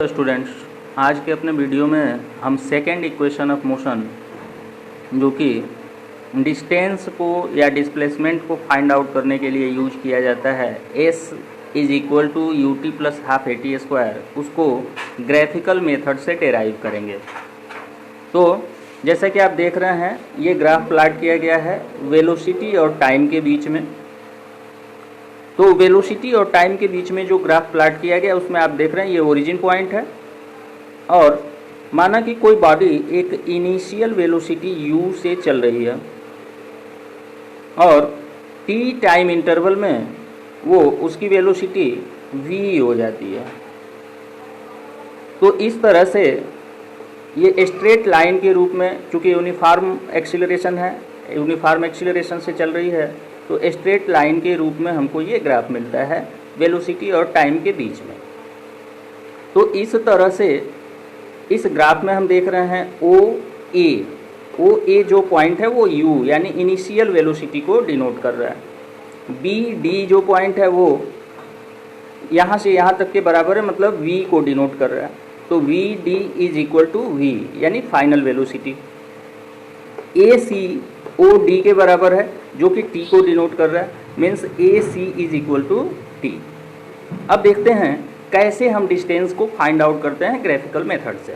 Students, आज के अपने वीडियो में हम सेकेंड इक्वेशन ऑफ मोशन जो कि डिस्टेंस को या डिस्प्लेसमेंट को फाइंड आउट करने के लिए यूज किया जाता है, s is equal to u t plus half a t square, उसको ग्राफिकल मेथड से डेराइव करेंगे। तो जैसा कि आप देख रहे हैं, ये ग्राफ प्लॉट किया गया है वेलोसिटी और टाइम के बीच में। तो वेलोसिटी और टाइम के बीच में जो ग्राफ प्लॉट किया गया उसमें आप देख रहे हैं ये ओरिजिन पॉइंट है, और माना कि कोई बॉडी एक इनिशियल वेलोसिटी u से चल रही है और t टाइम इंटरवल में वो उसकी वेलोसिटी v हो जाती है। तो इस तरह से ये स्ट्रेट लाइन के रूप में, चूँकि यूनिफॉर्म एक्सीलरेशन है, यूनिफॉर्म एक्सीलरेशन से चल रही है, तो स्ट्रेट लाइन के रूप में हमको ये ग्राफ मिलता है वेलोसिटी और टाइम के बीच में। तो इस तरह से इस ग्राफ में हम देख रहे हैं ओ ए जो पॉइंट है वो u यानी इनिशियल वेलोसिटी को डिनोट कर रहा है। बी डी जो पॉइंट है वो यहाँ से यहाँ तक के बराबर है, मतलब v को डिनोट कर रहा है। तो v d is equal to v यानी final velocity. A C O D के बराबर है जो कि t को डिनोट कर रहा है, means A C is equal to t. अब देखते हैं कैसे हम डिस्टेंस को फाइंड आउट करते हैं ग्राफिकल मेथड से।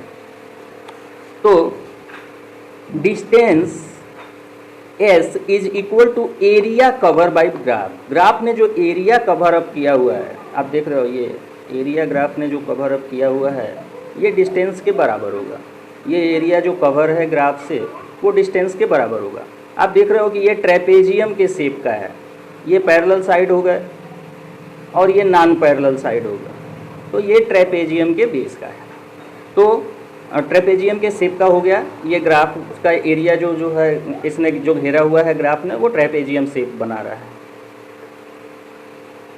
तो distance s is equal to area cover by graph. Graph ने जो एरिया कवर अप किया हुआ है, आप देख रहे हो ये एरिया ग्राफ ने जो कवर अप किया हुआ है ये डिस्टेंस के बराबर होगा। ये एरिया जो कवर है ग्राफ से वो डिस्टेंस के बराबर होगा। आप देख रहे हो कि ये ट्रेपेजियम के शेप का है, ये पैरेलल साइड होगा और ये नॉन पैरेलल साइड होगा। तो ये ट्रेपेजियम के बेस का है, तो ट्रेपेजियम के शेप का हो गया। ये ग्राफ का एरिया जो है, इसने जो घेरा हुआ है ग्राफ ने, वो ट्रेपेजियम शेप बना रहा है।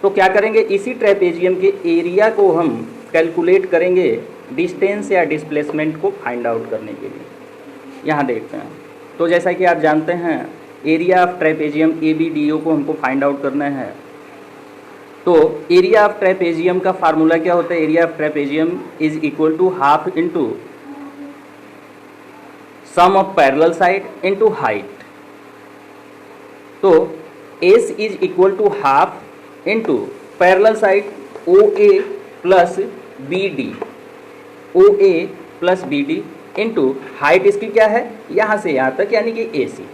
तो क्या करेंगे, इसी ट्रेपेजियम के एरिया को हम कैलकुलेट करेंगे डिस्टेंस या डिस्प्लेसमेंट को फाइंड आउट करने के लिए। यहाँ देखते हैं, तो जैसा कि आप जानते हैं area of trapezium A B D O को हमको फाइंड आउट करना है। तो एरिया ऑफ ट्रेपेजियम का फार्मूला क्या होता है, area of trapezium is equal to half into sum of parallel side into height. तो S is equal to half into parallel side O A plus B D, O A plus B D into height इसकी क्या है, यहाँ से यहाँ तक यानी कि ए सी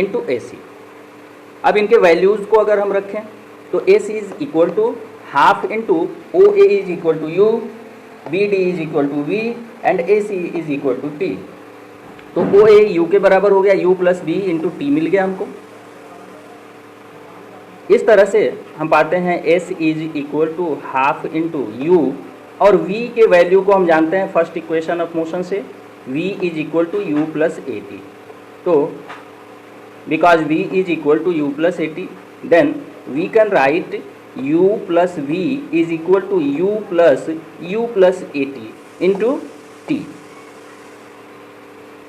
इंटू ए सी। अब इनके वैल्यूज़ को अगर हम रखें तो A C is equal to half into O A is equal to u, B D is equal to v and A C is equal to t. तो ओ ए यू के बराबर हो गया, u plus B into t मिल गया हमको। इस तरह से हम पाते हैं S is equal to half into u, और v के वैल्यू को हम जानते हैं फर्स्ट इक्वेशन ऑफ मोशन से, v is equal to u plus a t. तो because v is equal to u plus a t, then we can write u plus v is equal to u plus a t into t.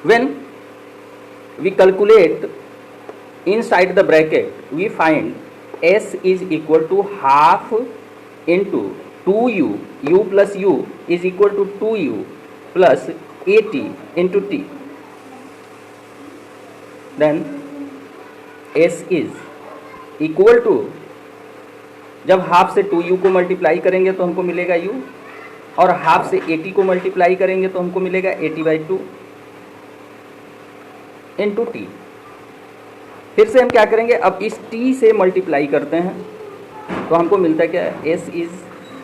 When we calculate inside the bracket, we find s is equal to half into 2u, u plus u is equal to 2u plus at into t. Then s is equal to, जब half से 2u को multiply करेंगे तो हमको मिलेगा u, और half से at को मल्टीप्लाई करेंगे तो हमको मिलेगा at/2 इंटू टी। फिर से हम क्या करेंगे, अब इस t से मल्टीप्लाई करते हैं तो हमको मिलता क्या है, s इज,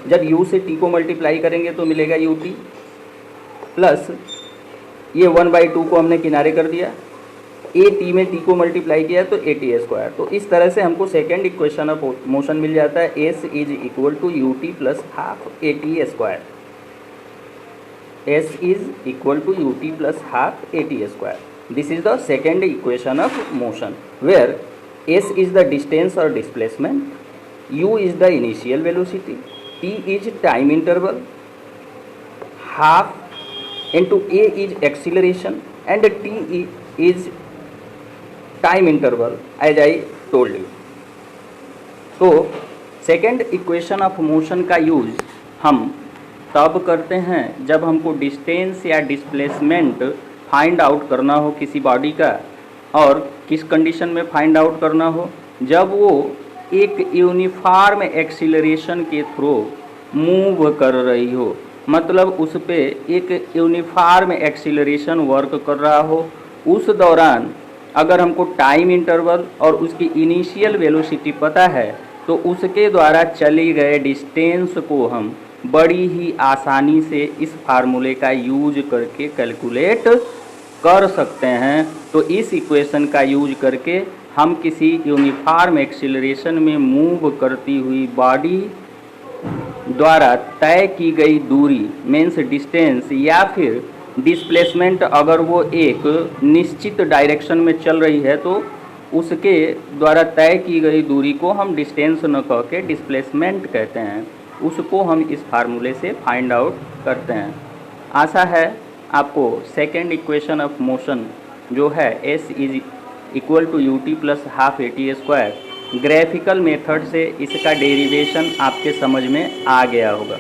जब u से t को मल्टीप्लाई करेंगे तो मिलेगा ut प्लस ये 1/2 को हमने किनारे कर दिया, a t में t को मल्टीप्लाई किया तो a t स्क्वायर। तो इस तरह से हमको सेकेंड इक्वेशन ऑफ मोशन मिल जाता है, s is equal to u t plus half a t square. s is equal to u t plus half a t square. This is the second equation of motion, where s is the distance or displacement, u is the initial velocity, t is time interval, half into a is acceleration and t is time interval as I told you. तो second equation of motion का use हम तब करते हैं जब हमको distance या displacement find out करना हो किसी बॉडी का। और किस कंडीशन में फाइंड आउट करना हो? जब वो एक यूनिफॉर्म एक्सीलरेशन के थ्रू मूव कर रही हो, मतलब उस पे एक यूनिफॉर्म एक्सीलरेशन वर्क कर रहा हो। उस दौरान अगर हमको टाइम इंटरवल और उसकी इनिशियल वेलोसिटी पता है तो उसके द्वारा चली गए डिस्टेंस को हम बड़ी ही आसानी से इस फार्मूले का यूज करके कैलकुलेट कर सकते हैं। तो इस इक्वेशन का यूज करके हम किसी यूनिफॉर्म एक्सीलरेशन में मूव करती हुई बॉडी द्वारा तय की गई दूरी मीन्स डिस्टेंस या फिर डिस्प्लेसमेंट, अगर वो एक निश्चित डायरेक्शन में चल रही है तो उसके द्वारा तय की गई दूरी को हम डिस्टेंस न कह के डिस्प्लेसमेंट कहते हैं। उसको हम इस फार्मूले से फाइंड आउट करते हैं। आशा है आपको सेकेंड इक्वेशन ऑफ मोशन जो है S is equal to ut plus half AT² graphical method से इसका डेरिवेशन आपके समझ में आ गया होगा।